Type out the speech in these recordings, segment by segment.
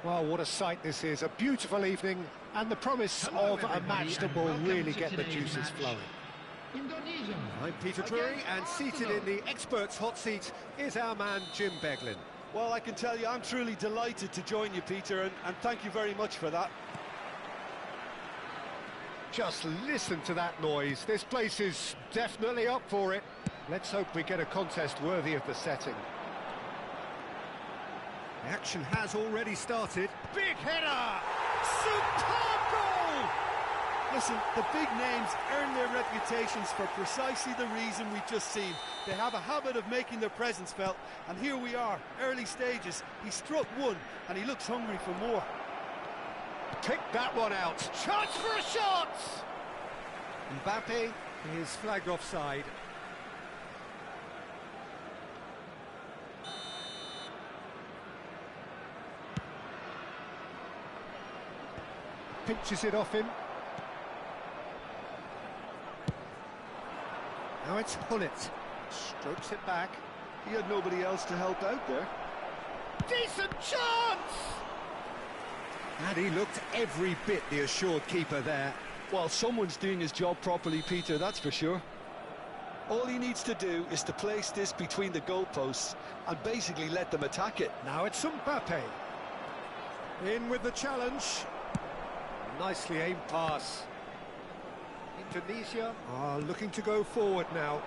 Well, what a sight this is. A beautiful evening and the promise of a match that will really get the juices flowing. I'm Peter Drury, and seated in the experts' hot seat is our man Jim Beglin. Well, I can tell you I'm truly delighted to join you, Peter, and thank you very much for that. Just listen to that noise. This place is definitely up for it. Let's hope we get a contest worthy of the setting. The action has already started. Big header! Superb goal! Listen, the big names earn their reputations for precisely the reason we've just seen. They have a habit of making their presence felt, and here we are, early stages. He struck one, and he looks hungry for more. Pick that one out. Chance for a shot! Mbappe is flagged offside. Pinches it off him. Now it's Hullet. Strokes it back. He had nobody else to help out there. Decent chance! And he looked every bit the assured keeper there. Well, someone's doing his job properly, Peter, that's for sure. All he needs to do is to place this between the goalposts and basically let them attack it. Now it's Mbappe. In with the challenge. Nicely aimed pass. Indonesia are looking to go forward now.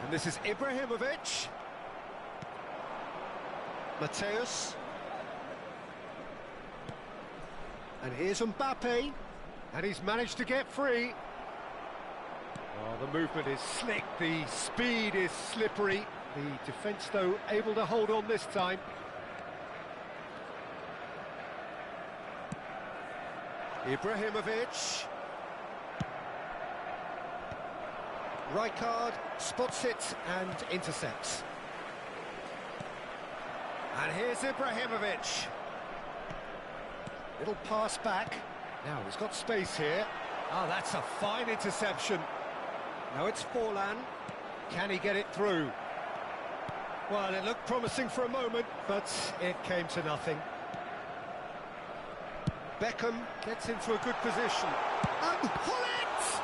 And this is Ibrahimovic. Mateus. And here's Mbappe. And he's managed to get free. Oh, the movement is slick, the speed is slippery. The defence, though, able to hold on this time. Ibrahimovic. Rijkaard spots it and intercepts. And here's Ibrahimovic. Little pass back. Now he's got space here. Oh, that's a fine interception. Now it's Forlan. Can he get it through? Well, it looked promising for a moment, but it came to nothing. Beckham gets into a good position. And Hullet!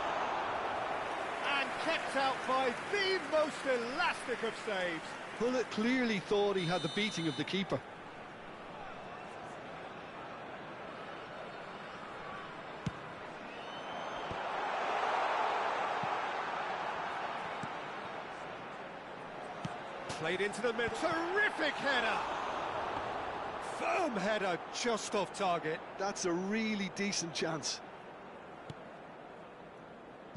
And kept out by the most elastic of saves. Hullet clearly thought he had the beating of the keeper. Played into the middle. Terrific header! Firm header, just off target. That's a really decent chance.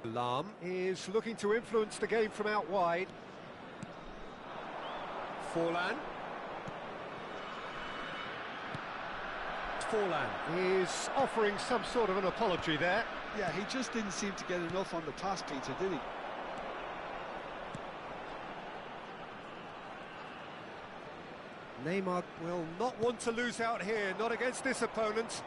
Lahm is looking to influence the game from out wide. Forlan. Forlan is offering some sort of an apology there. Yeah, he just didn't seem to get enough on the pass, Peter, did he? Neymar will not want to lose out here, not against this opponent.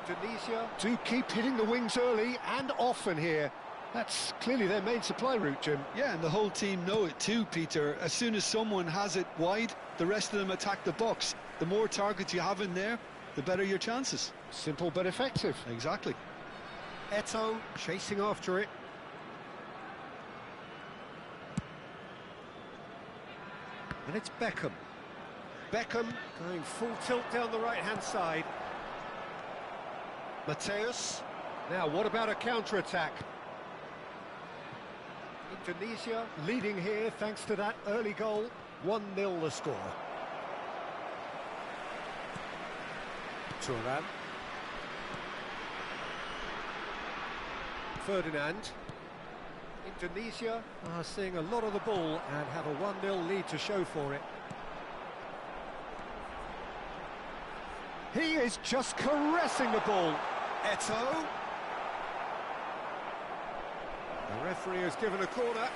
Indonesia do keep hitting the wings early and often here. That's clearly their main supply route, Jim. Yeah, and the whole team know it too, Peter. As soon as someone has it wide, the rest of them attack the box. The more targets you have in there, the better your chances. Simple but effective. Exactly. Eto'o chasing after it. And it's Beckham. Beckham going full tilt down the right-hand side. Mateus. Now, what about a counter-attack? Indonesia leading here thanks to that early goal. 1-0 the score. Thuram. Ferdinand. Indonesia are seeing a lot of the ball and have a 1-0 lead to show for it. He is just caressing the ball. Eto'o. The referee has given a corner.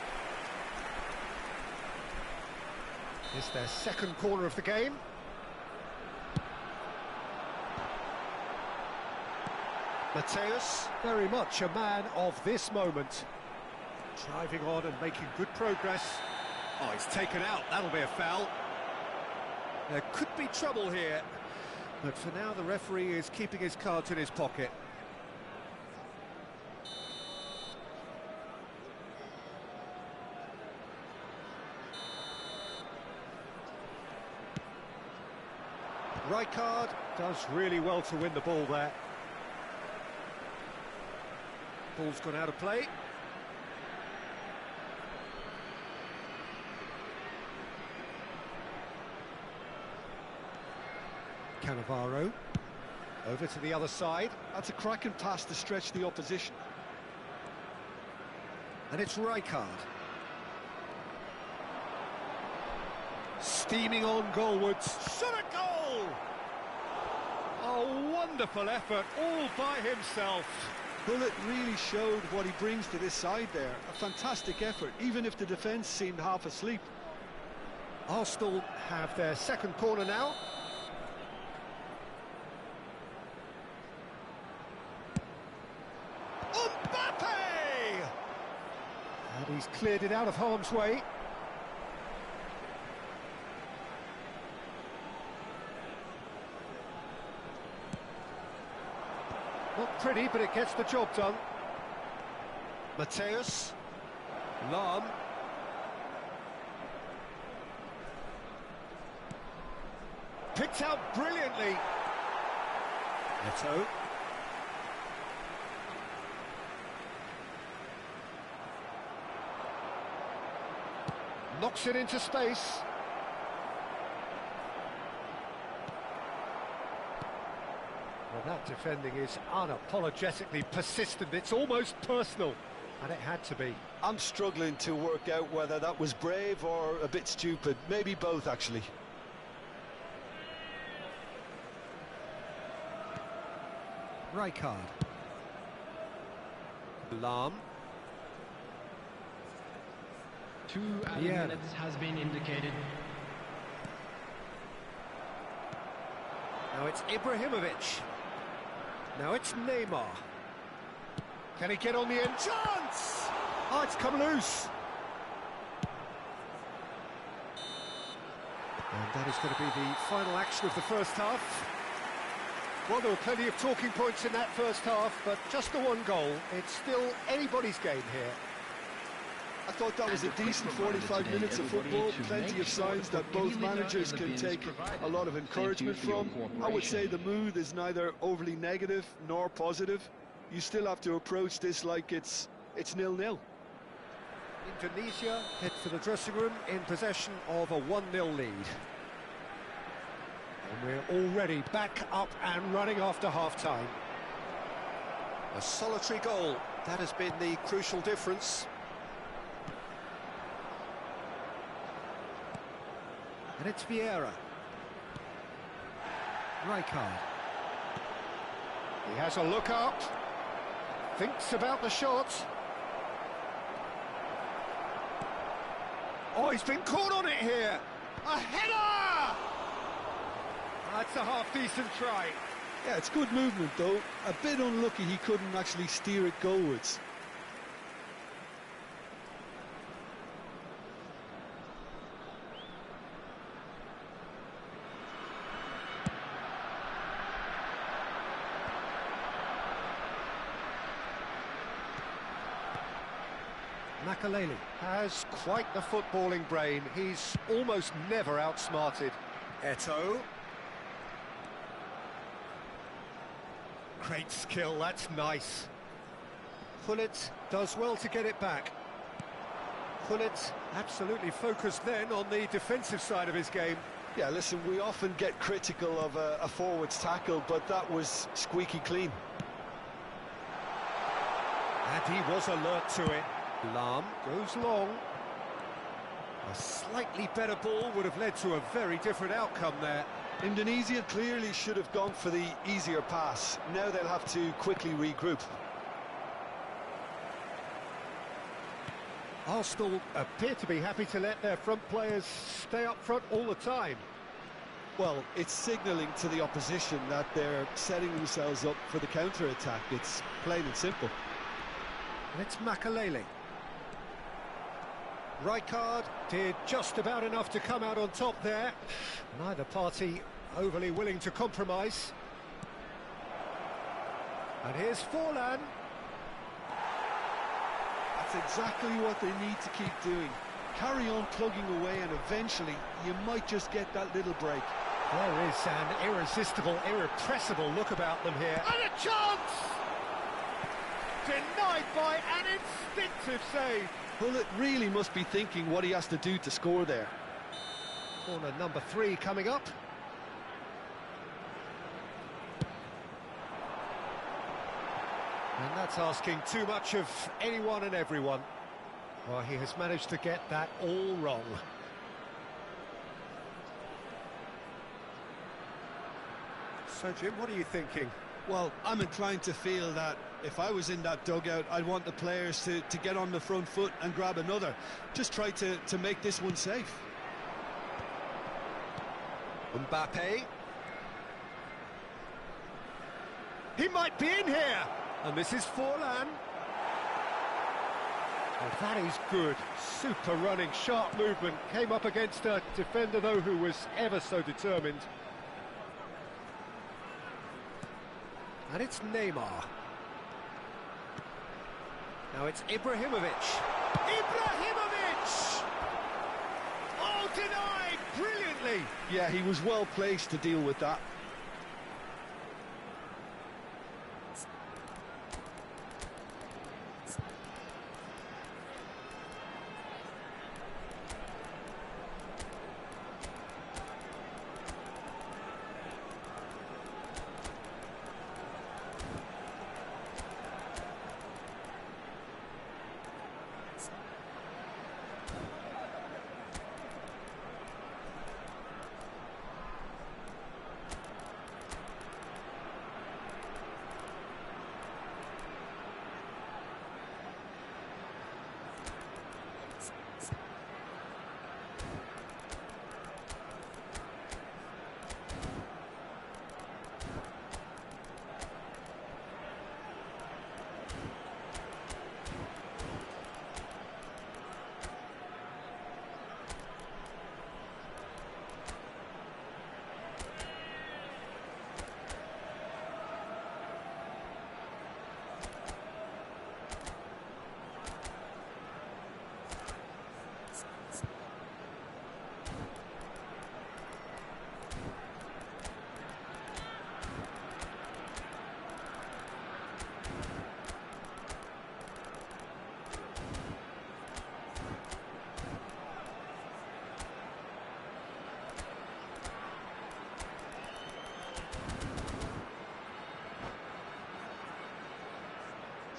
It's their second corner of the game. Mateus, very much a man of this moment. Driving on and making good progress. Oh, he's taken out. That'll be a foul. There could be trouble here, but for now the referee is keeping his cards in his pocket. Rijkaard does really well to win the ball there. Ball's gone out of play. Cannavaro over to the other side. That's a cracking pass to stretch the opposition. And it's Rijkaard. Steaming on goalwards. Shot a goal! A wonderful effort all by himself. Bullet really showed what he brings to this side there. A fantastic effort, even if the defence seemed half asleep. Arsenal have their second corner now. And he's cleared it out of harm's way. Not pretty, but it gets the job done. Mateus. Lahm. Picked out brilliantly. Neto. Knocks it into space. Well, that defending is unapologetically persistent. It's almost personal, and it had to be. I'm struggling to work out whether that was brave or a bit stupid. Maybe both, actually. Rijkaard. Lahm. 2 added minutes has been indicated. Now it's Ibrahimovic. Now it's Neymar. Can he get on the end? Chance! Oh, it's come loose. And that is going to be the final action of the first half. Well, there were plenty of talking points in that first half, but just the one goal. It's still anybody's game here. I thought that was a decent 45 minutes of football, plenty of signs that both managers can take a lot of encouragement from. I would say the mood is neither overly negative nor positive. You still have to approach this like it's 0-0. Indonesia head for the dressing room in possession of a 1-0 lead. And we're already back up and running after half-time. A solitary goal, that has been the crucial difference. And it's Vieira. Rijkaard. He has a look up. Thinks about the shot. Oh, he's been caught on it here. A header! That's a half-decent try. Yeah, it's good movement, though. A bit unlucky he couldn't actually steer it goalwards. Makaleli has quite the footballing brain. He's almost never outsmarted. Eto'o. Great skill, that's nice. Gullit does well to get it back. Gullit absolutely focused then on the defensive side of his game. Yeah, listen, we often get critical of a forward's tackle, but that was squeaky clean. And he was alert to it. Lahm goes long. A slightly better ball would have led to a very different outcome there. Indonesia clearly should have gone for the easier pass. Now they'll have to quickly regroup. Arsenal appear to be happy to let their front players stay up front all the time. Well, it's signalling to the opposition that they're setting themselves up for the counter-attack. It's plain and simple. And it's Makaleli. Rijkaard did just about enough to come out on top there. Neither party overly willing to compromise. And here's Forlan. That's exactly what they need to keep doing. Carry on plugging away and eventually you might just get that little break. There is an irresistible, irrepressible look about them here. And a chance! Denied by an instinctive save. Well, it really must be thinking what he has to do to score there. Corner number 3 coming up. And that's asking too much of anyone and everyone. Well, he has managed to get that all wrong. So, Jim, what are you thinking? Well, I'm inclined to feel that if I was in that dugout, I'd want the players to get on the front foot and grab another. Just try to make this one safe. Mbappe. He might be in here! And this is Forlan. Oh, that is good. Super running, sharp movement. Came up against a defender, though, who was ever so determined. And it's Neymar. Now it's Ibrahimovic. Ibrahimovic! Oh, denied brilliantly! Yeah, he was well placed to deal with that.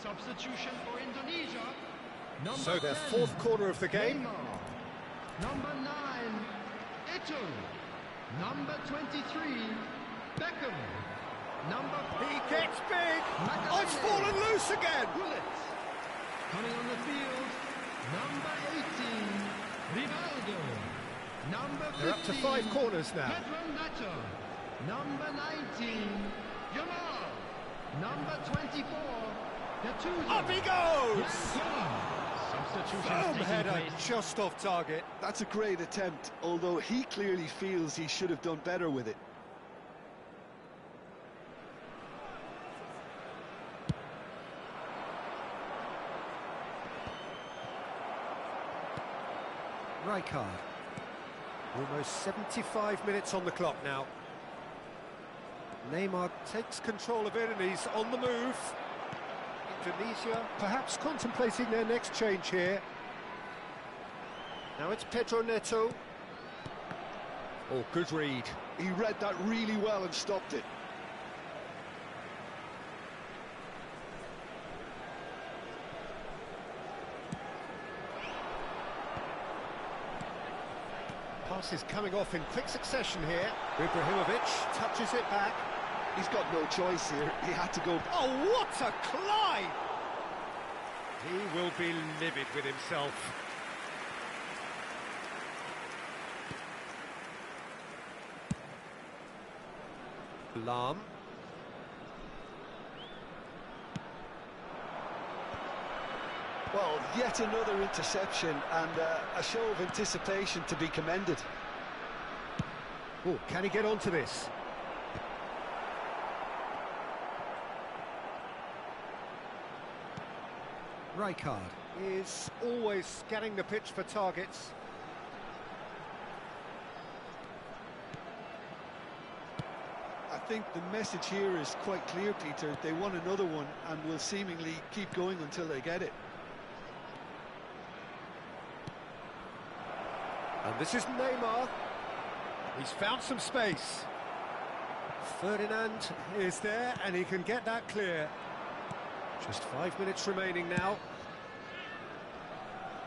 Substitution for Indonesia. So their 10, fourth corner of the game. Neymar. Number 9, Ito. Number 23, Beckham. Number 5, He gets big. Magalhaes. Oh, it's fallen loose again. Bullets. Coming on the field, number 18, Rivaldo. Number 15, They're up to 5 corners now. Pedro Neto. Number 19, Jamal. Number 24, Gattuso. Up he goes. Substitutions Firm taking header, place. just off target. That's a great attempt, although he clearly feels he should have done better with it. Rijkaard. Almost 75 minutes on the clock now. Neymar takes control of it and he's on the move. Indonesia perhaps contemplating their next change here. Now it's Pedro Neto. Oh, good read. He read that really well and stopped it. Pass is coming off in quick succession here. Ibrahimovic touches it back. He's got no choice here. He had to go. Oh, what a climb! He will be livid with himself. Lam. Well, yet another interception and a show of anticipation to be commended. Oh, can he get onto this? Rijkaard is always scanning the pitch for targets. I think the message here is quite clear, Peter. They want another one and will seemingly keep going until they get it. And this is Neymar. He's found some space. Ferdinand is there and he can get that clear. Just 5 minutes remaining now.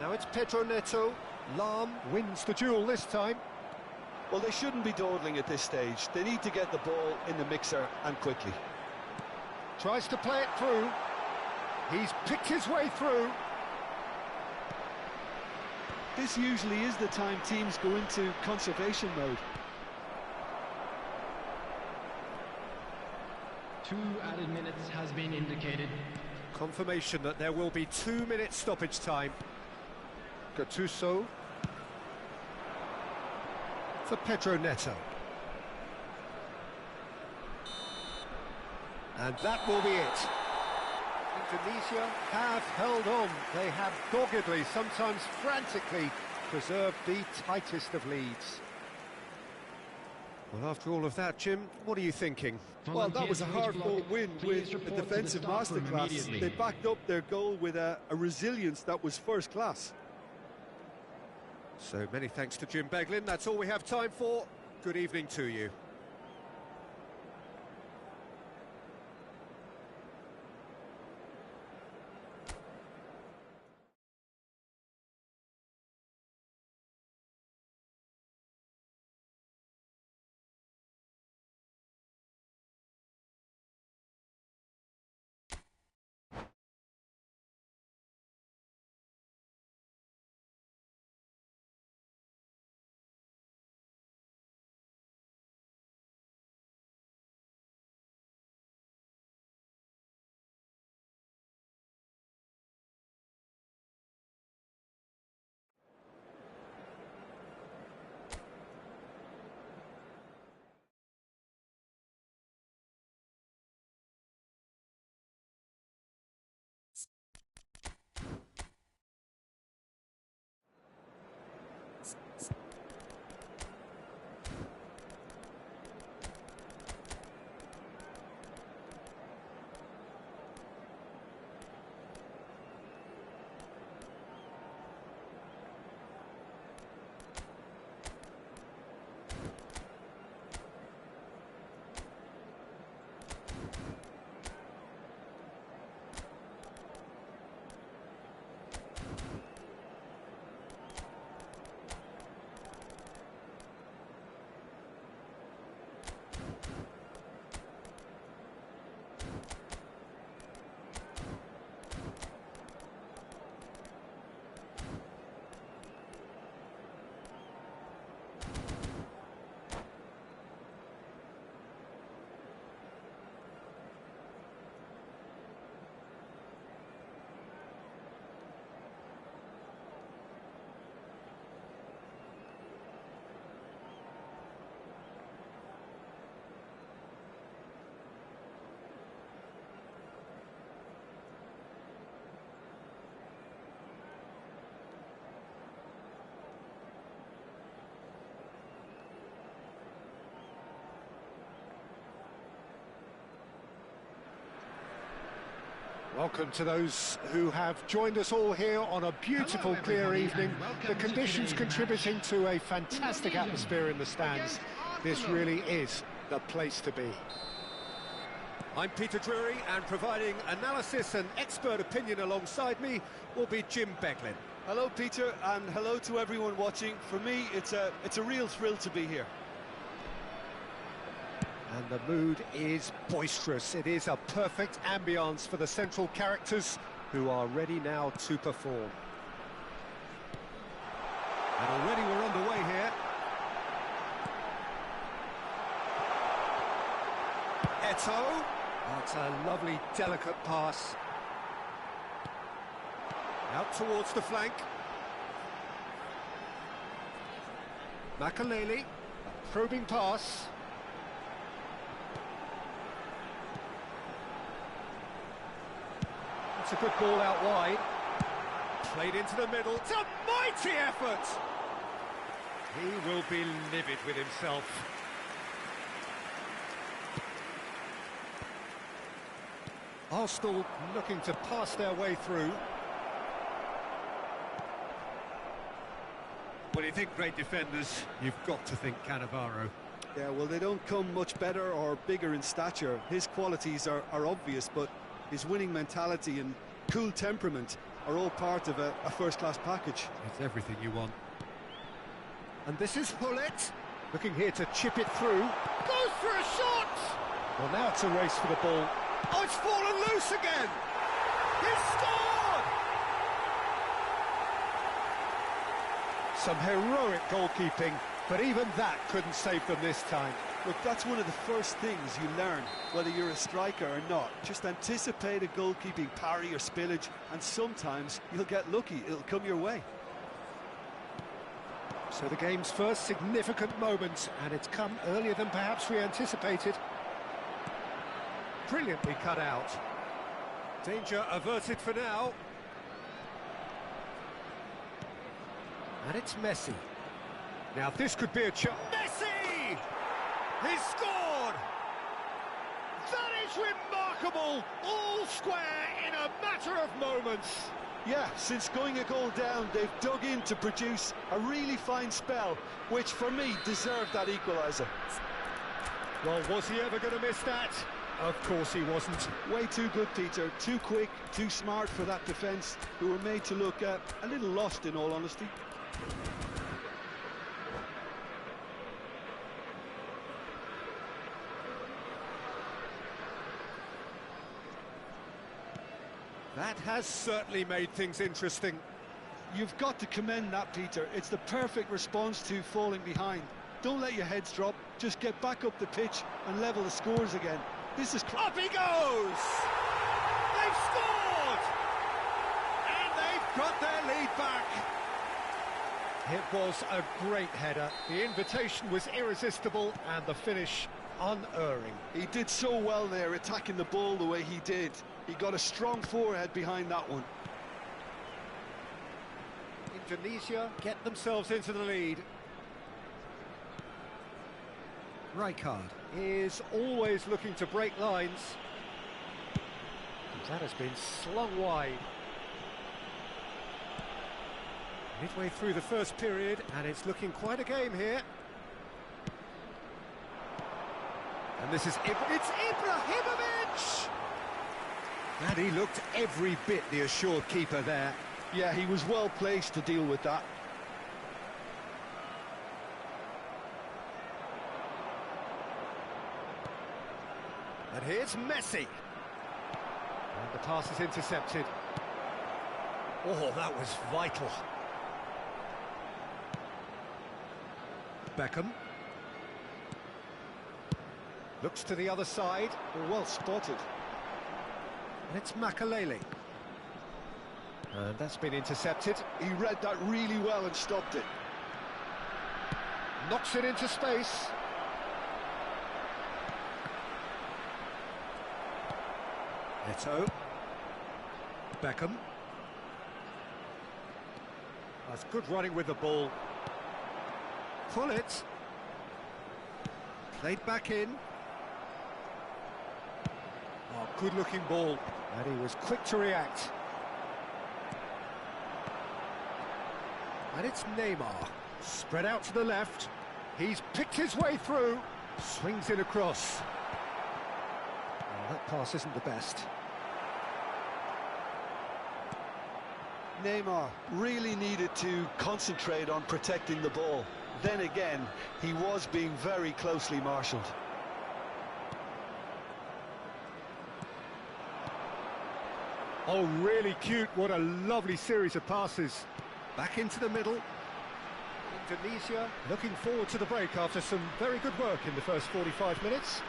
Now it's Pedro Neto. Lahm wins the duel this time. Well, they shouldn't be dawdling at this stage. They need to get the ball in the mixer and quickly. Tries to play it through. He's picked his way through. This usually is the time teams go into conservation mode. 2 added minutes has been indicated. Confirmation that there will be 2 minutes stoppage time. Gattuso for Pedro Neto. And that will be it. Indonesia have held on. They have doggedly, sometimes frantically, preserved the tightest of leads. Well, after all of that, Jim, what are you thinking? Well, that was a hard-fought win with a defensive masterclass. They backed up their goal with a resilience that was first class. So many thanks to Jim Beglin. That's all we have time for. Good evening to you. Welcome to those who have joined us all here on a beautiful, clear evening. The conditions contributing to a fantastic atmosphere in the stands. This really is the place to be. I'm Peter Drury, and providing analysis and expert opinion alongside me will be Jim Beglin. Hello, Peter, and hello to everyone watching. For me, it's a real thrill to be here. And the mood is boisterous. It is a perfect ambience for the central characters who are ready now to perform. And already we're underway here. Eto'o. That's a lovely, delicate pass. Out towards the flank. Makaleli, a probing pass. That's a good ball out wide. Played into the middle. It's a mighty effort! He will be livid with himself. Arsenal looking to pass their way through. When you think great defenders, you've got to think Cannavaro. Yeah, well, they don't come much better or bigger in stature. His qualities are obvious, but his winning mentality and cool temperament are all part of a first-class package. It's everything you want. And this is Hullet, looking here to chip it through. Goes for a shot! Well, now it's a race for the ball. Oh, it's fallen loose again! He's scored! Some heroic goalkeeping, but even that couldn't save them this time. Look, that's one of the first things you learn, whether you're a striker or not. Just anticipate a goalkeeping parry or spillage, and sometimes you'll get lucky, it'll come your way. So the game's first significant moment, and it's come earlier than perhaps we anticipated. Brilliantly cut out. Danger averted for now. And it's Messi. Now this could be a chance. Messi! He's scored! That is remarkable! All square in a matter of moments. Yeah, since going a goal down, they've dug in to produce a really fine spell, which for me deserved that equaliser. Well, was he ever going to miss that? Of course he wasn't. Way too good, Peter. Too quick, too smart for that defence, who were made to look a little lost, in all honesty. That has certainly made things interesting. You've got to commend that, Peter. It's the perfect response to falling behind. Don't let your heads drop. Just get back up the pitch and level the scores again. This is... Up he goes! They've scored! And they've got their lead back. It was a great header. The invitation was irresistible and the finish unerring. He did so well there, attacking the ball the way he did. He got a strong forehead behind that one. Indonesia get themselves into the lead. Rijkaard is always looking to break lines. That has been slung wide. Midway through the first period, and it's looking quite a game here. And this is it's Ibrahimovic! And he looked every bit the assured keeper there. Yeah, he was well placed to deal with that. And here's Messi. And the pass is intercepted. Oh, that was vital. Beckham. Looks to the other side. Well spotted. And it's Makaleli. And that's been intercepted. He read that really well and stopped it. Knocks it into space. Neto. Beckham. That's good running with the ball. Pull it. Played back in. Oh, good-looking ball. And he was quick to react. And it's Neymar. Spread out to the left. He's picked his way through. Swings it across. Oh, that pass isn't the best. Neymar really needed to concentrate on protecting the ball. Then again, he was being very closely marshalled. Oh, really cute. What a lovely series of passes. Back into the middle. Indonesia looking forward to the break after some very good work in the first 45 minutes.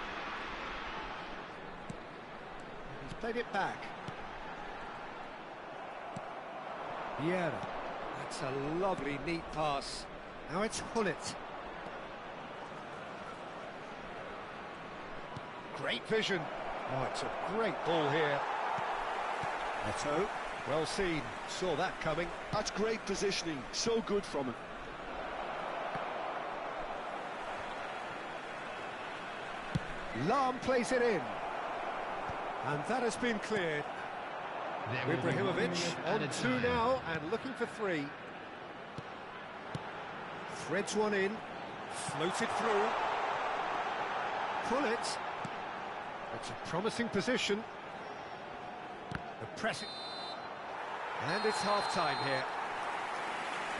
He's played it back. Vieira. That's a lovely, neat pass. Now it's Hullet. Great vision. Oh, it's a great ball here. Neto. Well seen. Saw that coming. That's great positioning. So good from him. Lahm plays it in. And that has been cleared. Ibrahimovic on 2 now and looking for 3. Threads one in. Floated through. Pull it. It's a promising position. The pressing. And it's half-time here.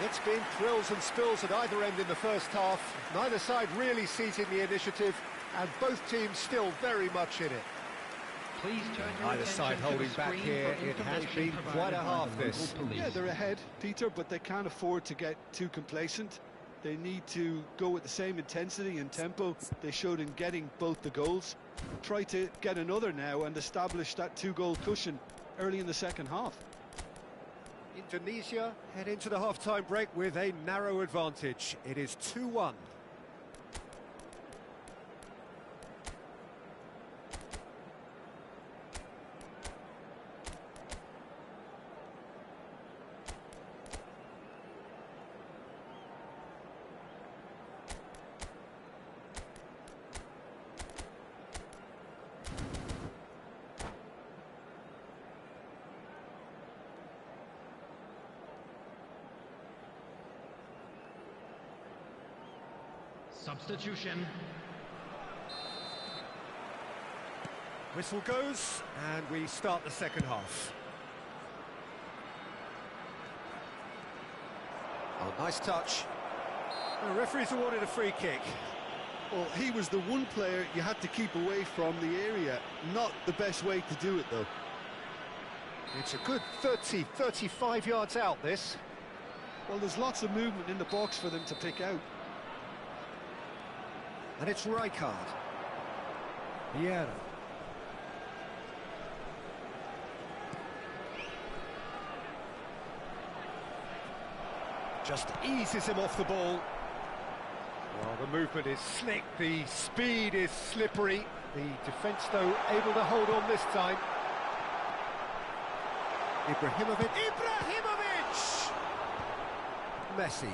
It's been thrills and spills at either end in the first half. Neither side really seizing the initiative, and both teams still very much in it. Please turn your Either side holding back here. It has been quite a half, this. Yeah, they're ahead, Peter, but they can't afford to get too complacent. They need to go with the same intensity and tempo they showed in getting both the goals. Try to get another now and establish that 2-goal cushion early in the second half. Indonesia head into the half-time break with a narrow advantage. It is 2-1. Substitution. Whistle goes, and we start the second half. Oh, nice touch. The referee's awarded a free kick. Well, he was the one player you had to keep away from the area. Not the best way to do it, though. It's a good 30, 35 yards out, this. Well, there's lots of movement in the box for them to pick out. And it's Rijkaard. Vieira. Just eases him off the ball. Well, the movement is slick, the speed is slippery. The defence, though, able to hold on this time. Ibrahimovic. Messi.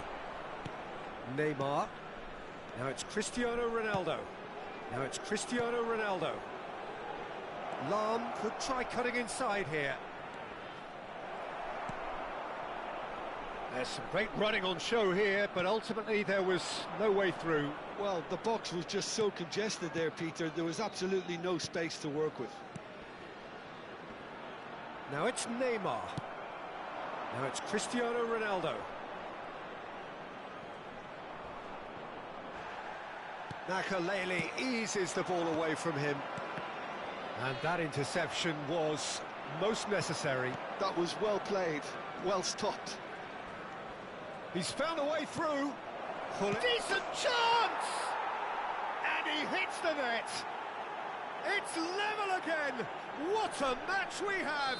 Neymar. Now it's Cristiano Ronaldo. Lahm could try cutting inside here. There's some great running on show here, but ultimately there was no way through. Well, the box was just so congested there, Peter. There was absolutely no space to work with. Now it's Neymar. Now it's Cristiano Ronaldo. Nakalele eases the ball away from him. And that interception was most necessary. That was well played, well stopped. He's found a way through. Decent chance! And he hits the net. It's level again. What a match we have.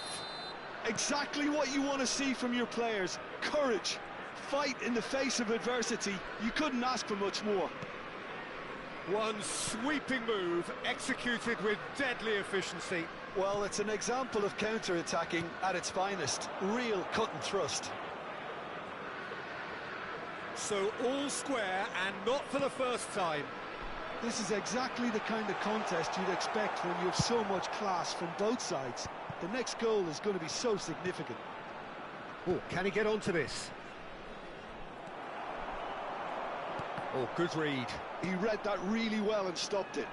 Exactly what you want to see from your players. Courage, fight in the face of adversity. You couldn't ask for much more. One sweeping move, executed with deadly efficiency. Well, it's an example of counter-attacking at its finest. Real cut and thrust. So all square, and not for the first time. This is exactly the kind of contest you'd expect when you have so much class from both sides. The next goal is going to be so significant. Oh, can he get onto this? Oh, good read. He read that really well and stopped it.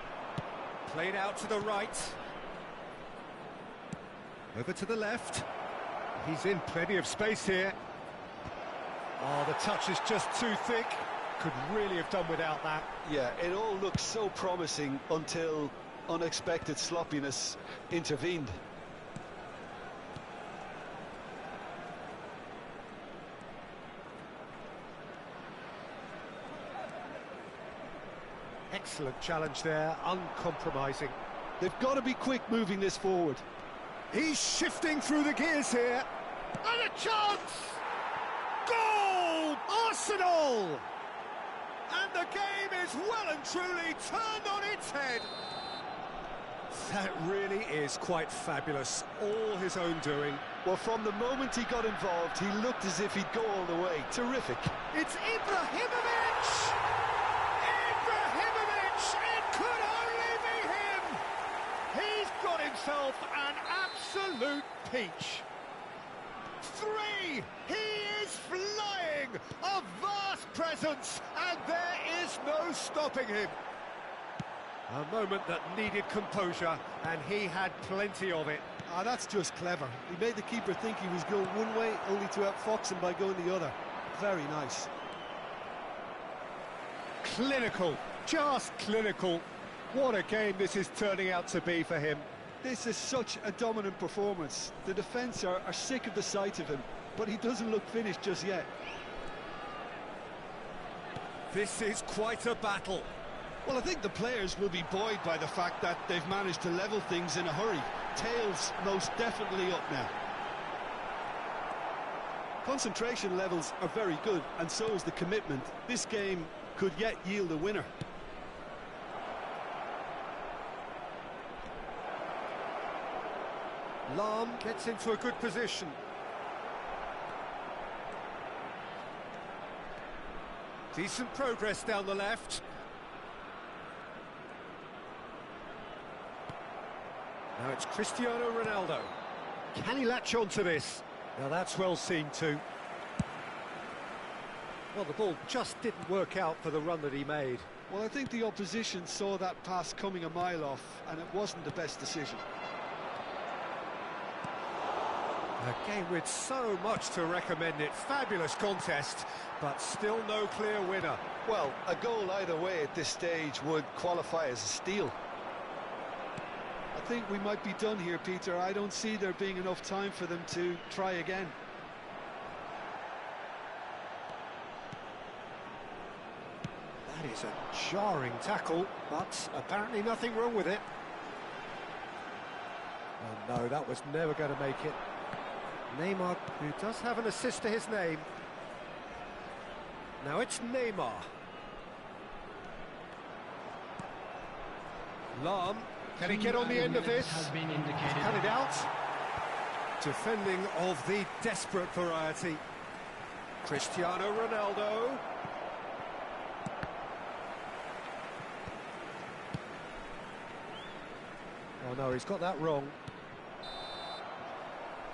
Played out to the right. Over to the left. He's in plenty of space here. Oh, the touch is just too thick. Could really have done without that. Yeah, it all looked so promising until unexpected sloppiness intervened. Excellent challenge there, uncompromising. They've got to be quick moving this forward. He's shifting through the gears here. And a chance! Goal! Arsenal! And the game is well and truly turned on its head. That really is quite fabulous, all his own doing. Well, from the moment he got involved, he looked as if he'd go all the way. Terrific. It's Ibrahimovic! Ibrahimovic! It could only be him! He's got himself an absolute peach. 3! He is flying! A vast presence, and there is no stopping him. A moment that needed composure, and he had plenty of it. Ah, that's just clever. He made the keeper think he was going one way, only to outfox him by going the other. Very nice. Clinical, just clinical. What a game this is turning out to be for him. This is such a dominant performance. The defence are sick of the sight of him, but he doesn't look finished just yet. This is quite a battle. Well, I think the players will be buoyed by the fact that they've managed to level things in a hurry. Tails most definitely up now. Concentration levels are very good, and so is the commitment. This game could yet yield a winner. Lawson gets into a good position. Decent progress down the left. Now it's Cristiano Ronaldo. Can he latch on to this? Now that's well seen too. Well, the ball just didn't work out for the run that he made. Well, I think the opposition saw that pass coming a mile off, and it wasn't the best decision. A game with so much to recommend it. Fabulous contest, but still no clear winner. Well, a goal either way at this stage would qualify as a steal. I think we might be done here, Peter. I don't see there being enough time for them to try again. That is a jarring tackle, but apparently nothing wrong with it. Oh no, that was never going to make it. Neymar, who does have an assist to his name. Now it's Neymar. Lawson, can he get on the end of this? Has been indicated. Cut it out. Defending of the desperate variety. Cristiano Ronaldo. Oh no, he's got that wrong.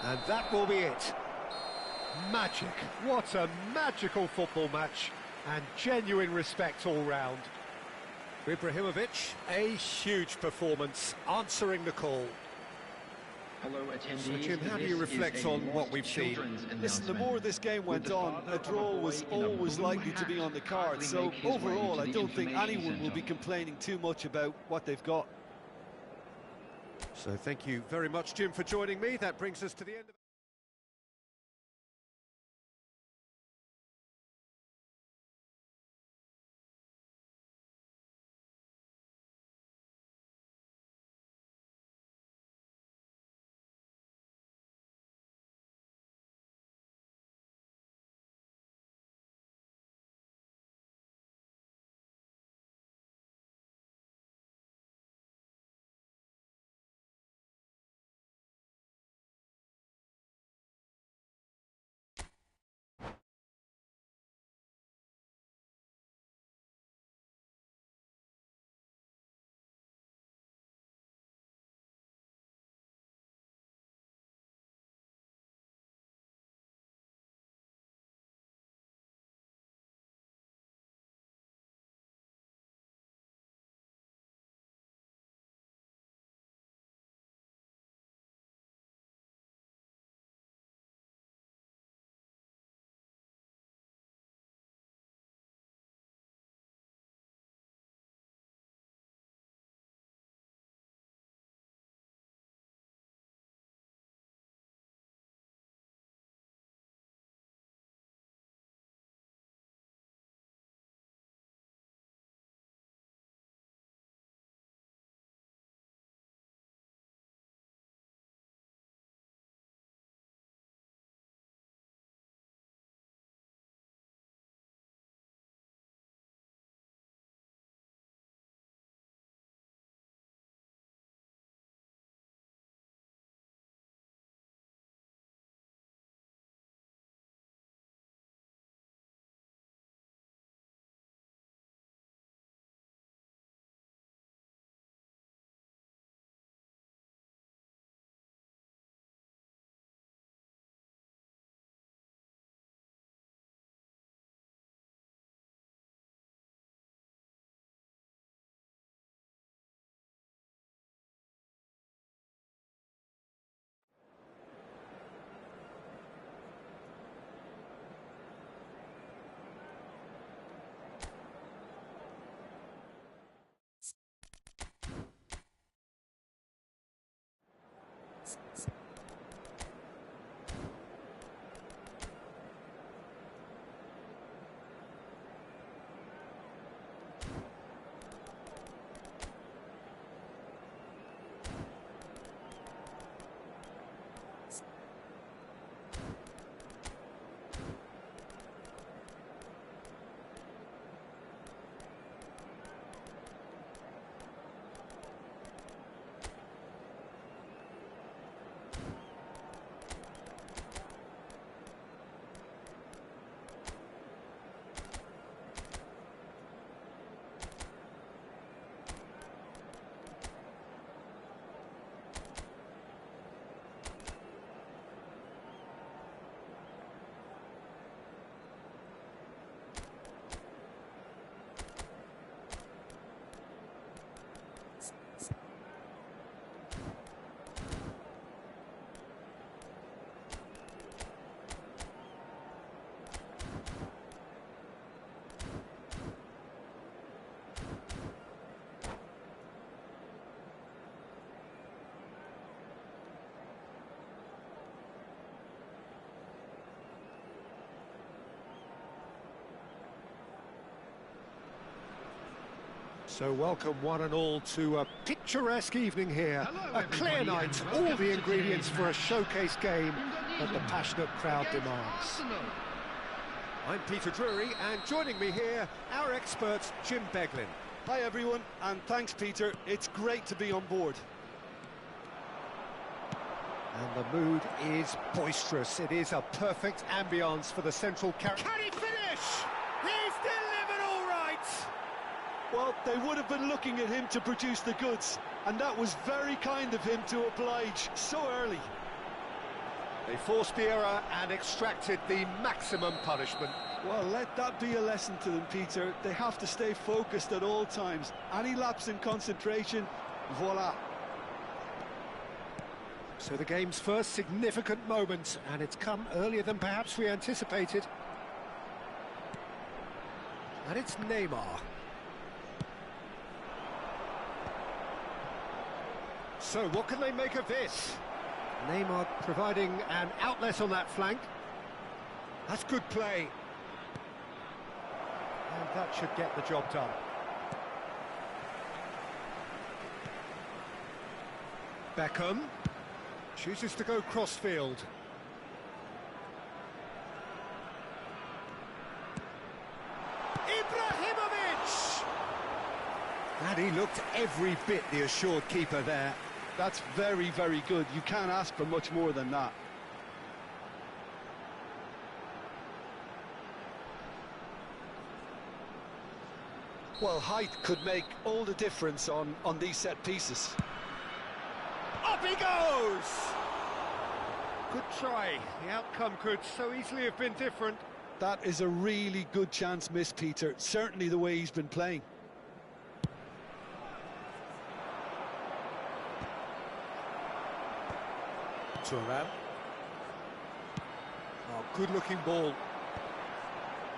And that will be it. Magic. What a magical football match. And genuine respect all round. Ibrahimovic, a huge performance, answering the call. Hello, attendees. So, Jim, how do you reflect on what we've seen? Listen, the more this game went on, a draw was always likely to be on the cards. So, overall, I don't think anyone will be complaining too much about what they've got. So, thank you very much, Jim, for joining me. That brings us to the end of So welcome one and all to a picturesque evening here. Hello, A clear everybody, night, and all welcome the to ingredients today's for a match. showcase game that the passionate crowd Against demands. Arsenal. I'm Peter Drury, and joining me here, our expert, Jim Beglin. Hi everyone, and thanks Peter, it's great to be on board. And the mood is boisterous. It is a perfect ambience for the central character. Can he finish? He's delivered all right! Well, they would have been looking at him to produce the goods, and that was very kind of him to oblige so early. They forced the error and extracted the maximum punishment. Well, let that be a lesson to them, Peter. They have to stay focused at all times. Any lapse in concentration, voila. So the game's first significant moment, and it's come earlier than perhaps we anticipated. And it's Neymar. So what can they make of this? Neymar providing an outlet on that flank. That's good play. And that should get the job done. Beckham chooses to go crossfield. Ibrahimovic! And he looked every bit the assured keeper there. That's very, very good. You can't ask for much more than that. Well, height could make all the difference on these set pieces. Up he goes! Good try. The outcome could so easily have been different. That is a really good chance missed, Peter. Certainly the way he's been playing. Thuram. Oh, good-looking ball.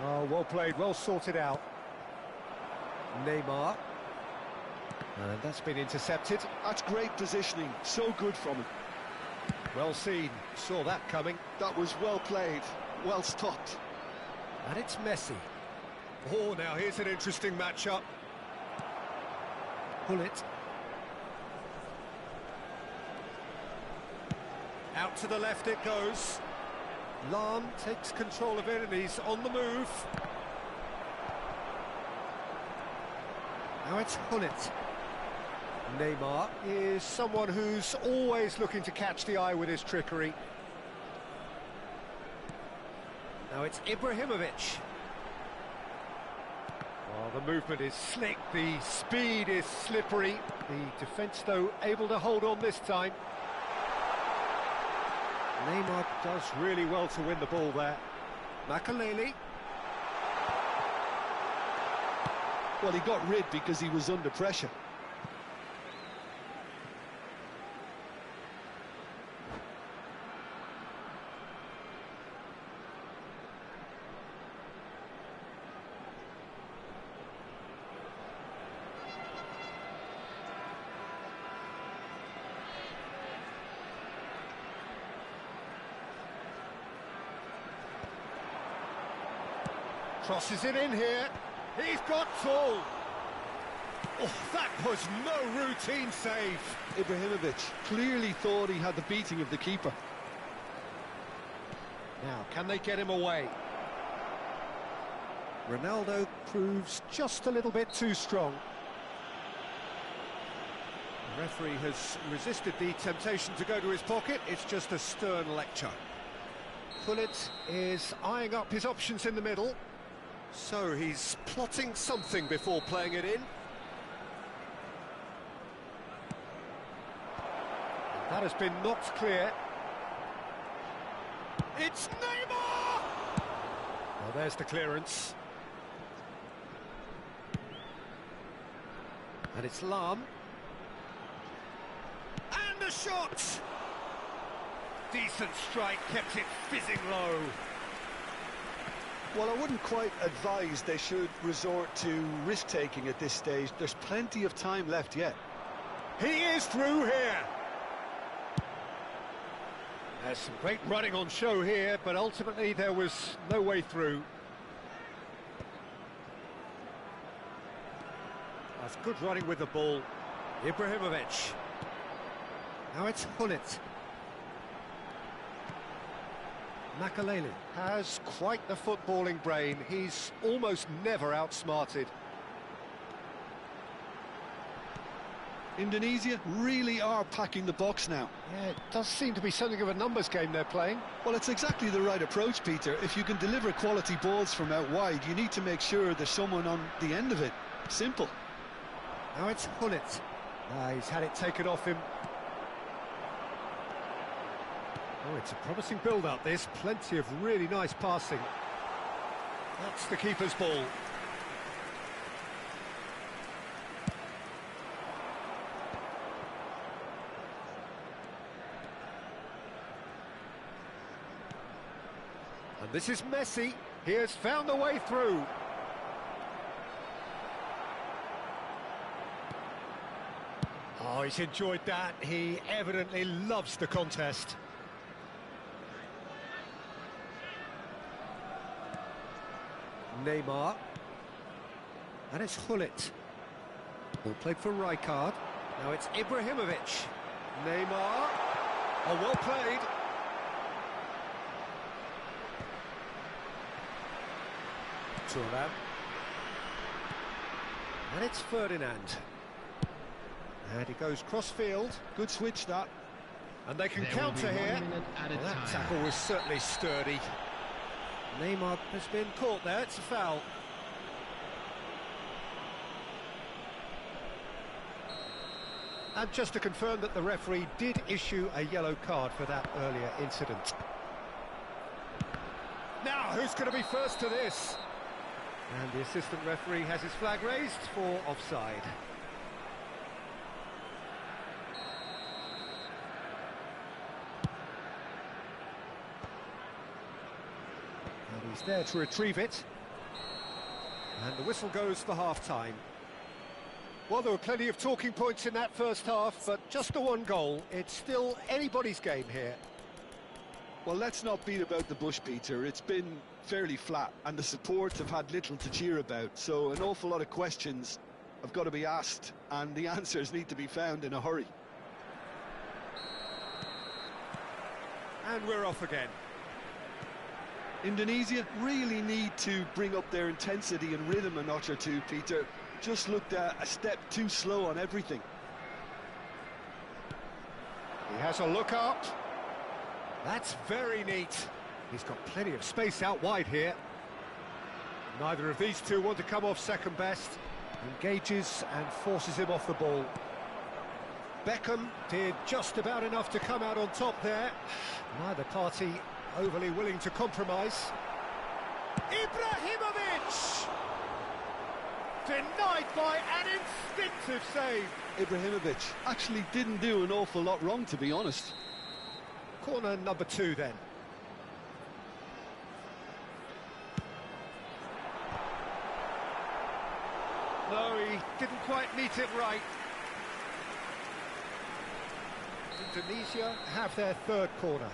Oh, well played, well sorted out. Neymar. And that's been intercepted. That's great positioning. So good from him. Well seen. Saw that coming. That was well played. Well stopped. And it's Messi. Oh, now here's an interesting matchup. Pull it. Out to the left it goes. Lawson takes control of it and he's on the move. Now it's Hullet. Neymar is someone who's always looking to catch the eye with his trickery. Now it's Ibrahimovic. Well, the movement is slick, the speed is slippery. The defence, though, able to hold on this time. Neymar does really well to win the ball there. Makaleli. Well, he got rid because he was under pressure. Crosses it in here. He's got full. Oh, that was no routine save. Ibrahimovic clearly thought he had the beating of the keeper. Now, can they get him away? Ronaldo proves just a little bit too strong. The referee has resisted the temptation to go to his pocket. It's just a stern lecture. Pullet is eyeing up his options in the middle. So he's plotting something before playing it in. That has been knocked clear. It's Neymar! Well, there's the clearance. And it's Lawson. And the shot! Decent strike, kept it fizzing low. Well, I wouldn't quite advise they should resort to risk-taking at this stage. There's plenty of time left yet. He is through here. There's some great running on show here, but ultimately there was no way through. That's good running with the ball. Ibrahimovic. Now it's Hullet. Makalele has quite the footballing brain. He's almost never outsmarted. Indonesia really are packing the box now. Yeah, it does seem to be something of a numbers game they're playing. Well, it's exactly the right approach, Peter. If you can deliver quality balls from out wide, you need to make sure there's someone on the end of it. Simple. Now it's Hullet. He's had it taken off him. Oh, it's a promising build-up, this. Plenty of really nice passing. That's the keeper's ball. And this is Messi. He has found a way through. Oh, he's enjoyed that. He evidently loves the contest. Neymar. And it's Hullet. Ball played for Rijkaard. Now it's Ibrahimovic. Neymar. Oh, well played. Turan. And it's Ferdinand. And he goes cross-field. Good switch, that. And they can counter here. Well, that tackle was certainly sturdy. Neymar has been caught there, it's a foul. And just to confirm that the referee did issue a yellow card for that earlier incident. Now, who's going to be first to this? And the assistant referee has his flag raised for offside. And he's there to retrieve it. And the whistle goes for half-time. Well, there were plenty of talking points in that first half, but just the one goal. It's still anybody's game here. Well, let's not beat about the bush, Peter. It's been fairly flat, and the supports have had little to cheer about, so an awful lot of questions have got to be asked, and the answers need to be found in a hurry. And we're off again. Indonesia really need to bring up their intensity and rhythm a notch or two, Peter. Just looked a step too slow on everything. He has a look up. That's very neat. He's got plenty of space out wide here. Neither of these two want to come off second best. Engages and forces him off the ball. Beckham did just about enough to come out on top there. Neither party overly willing to compromise. Ibrahimovic! Denied by an instinctive save. Ibrahimovic actually didn't do an awful lot wrong, to be honest. Corner number 2 then. No, he didn't quite meet it right. Indonesia have their third corner.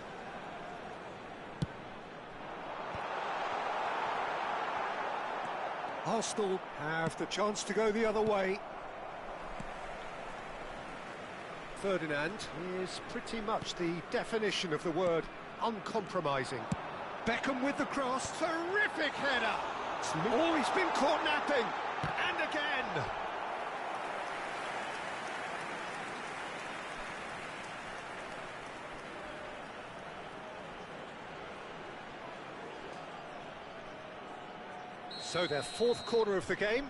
Arsenal have the chance to go the other way. Ferdinand is pretty much the definition of the word uncompromising. Beckham with the cross, terrific header! Oh, he's been caught napping, and again! So their fourth quarter of the game.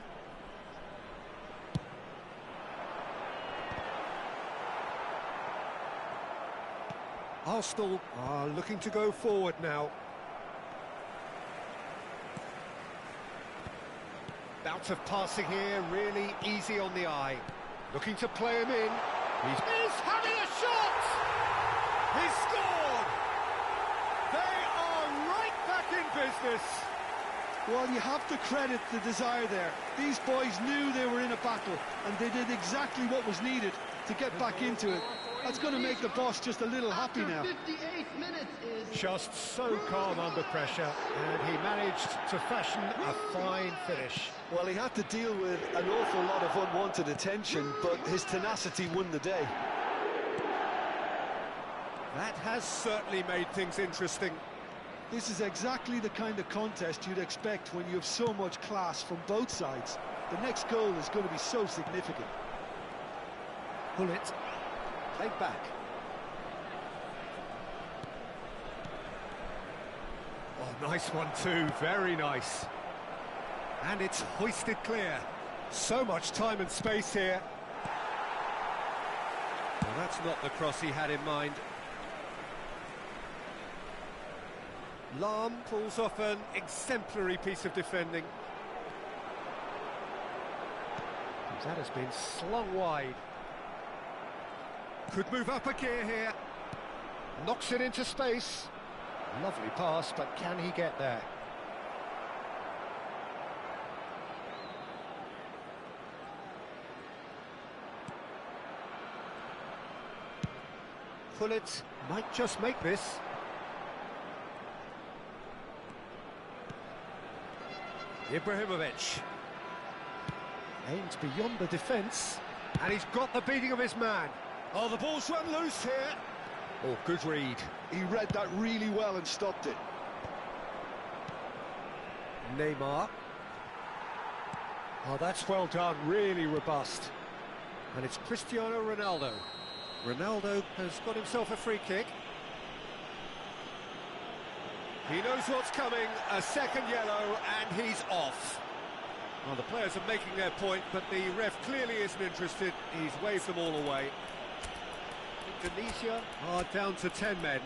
Arsenal are looking to go forward now. Bout of passing here, really easy on the eye. Looking to play him in. He's having a shot! He's scored! They are right back in business. Well, you have to credit the desire there. These boys knew they were in a battle, and they did exactly what was needed to get back into it. That's going to make the boss just a little happy now. 58 minutes is Just so calm under pressure, and he managed to fashion a fine finish. Well, he had to deal with an awful lot of unwanted attention, but his tenacity won the day. That has certainly made things interesting. This is exactly the kind of contest you'd expect when you have so much class from both sides. The next goal is going to be so significant. Pull it. Played back. Oh, nice one too, very nice. And it's hoisted clear. So much time and space here. Well, that's not the cross he had in mind. Lahm pulls off an exemplary piece of defending. That has been slung wide. Could move up a gear here. Knocks it into space. Lovely pass, but can he get there? Pullet might just make this. Ibrahimovic aims beyond the defence, and he's got the beating of his man. Oh, the ball's run loose here. Oh, good read. He read that really well and stopped it. Neymar. Oh, that's well done, really robust. And it's Cristiano Ronaldo. Ronaldo has got himself a free kick. He knows what's coming, a second yellow, and he's off. Well, the players are making their point, but the ref clearly isn't interested. He's waved them all away. Indonesia are down to 10 men.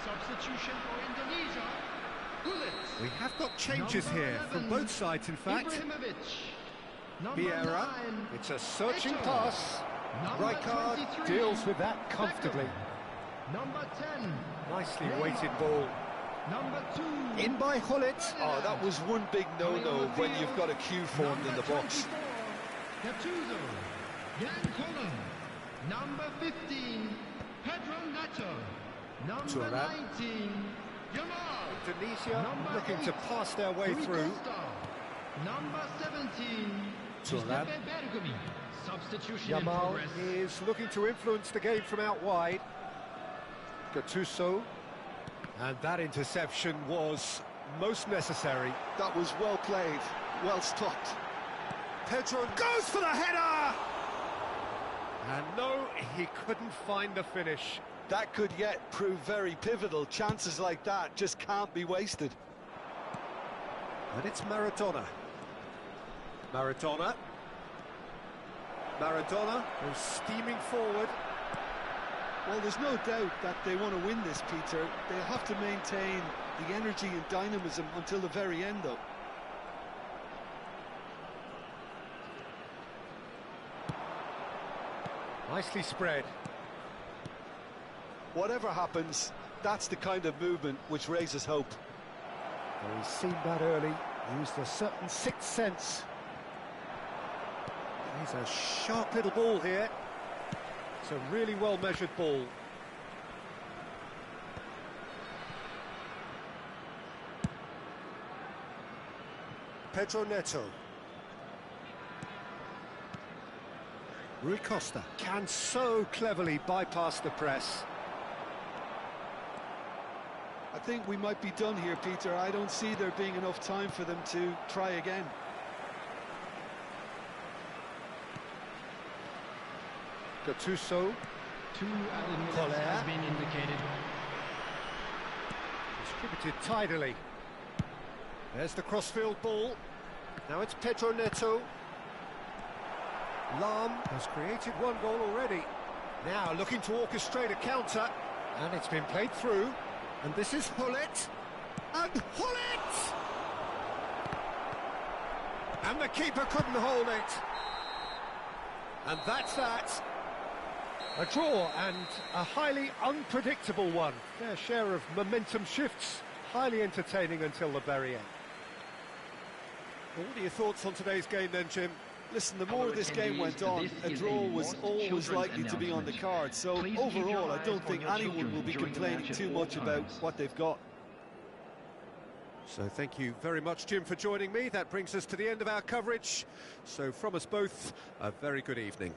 Substitution for Indonesia. Bullets. We have got changes Number here 11, from both sides, in fact. Ibrahimovic. Number Vieira, 9, it's a searching Eto. pass. Number Rijkaard 23, deals with that comfortably. Number 10. Nicely Neymar. weighted ball. Number 2. In by Gullit. Oh, that was one big no-no when you've got a queue formed in the box. Gattuso. Jan Koller. Number 15. Pedro Neto. Number Thuram. 19. Jamal. Indonesia Number looking 8, to pass their way Rui through. Costa. Number 17. Thuram. Giuseppe Bergomi. Substitution in Jamal progress. is looking to influence the game from out wide. Gattuso. And that interception was most necessary. That was well played, well stopped. Pedro goes for the header! And no, he couldn't find the finish. That could yet prove very pivotal. Chances like that just can't be wasted. And it's Maradona. Maradona goes steaming forward. Well, there's no doubt that they want to win this, Peter. They'll have to maintain the energy and dynamism until the very end, though. Nicely spread. Whatever happens, that's the kind of movement which raises hope. Well, he's seen that early, used a certain sixth sense. He's a sharp little ball here. It's a really well-measured ball. Pedro Neto. Rui Costa can so cleverly bypass the press. I think we might be done here, Peter. I don't see there being enough time for them to try again. Gattuso. 2 added minutes has been indicated. Distributed tidily. There's the crossfield ball. Now it's Pedro Neto. Lam has created 1 goal already. Now looking to orchestrate a counter. And it's been played through. And this is Hullet. And Hullet! And the keeper couldn't hold it. And that's that. A draw, and a highly unpredictable one. Fair share of momentum shifts. Highly entertaining until the very end. What are your thoughts on today's game then, Jim? Listen, the more this game went on, a draw was always likely to be on the card. So overall, I don't think anyone will be complaining too much about what they've got. So thank you very much, Jim, for joining me. That brings us to the end of our coverage. So from us both, a very good evening.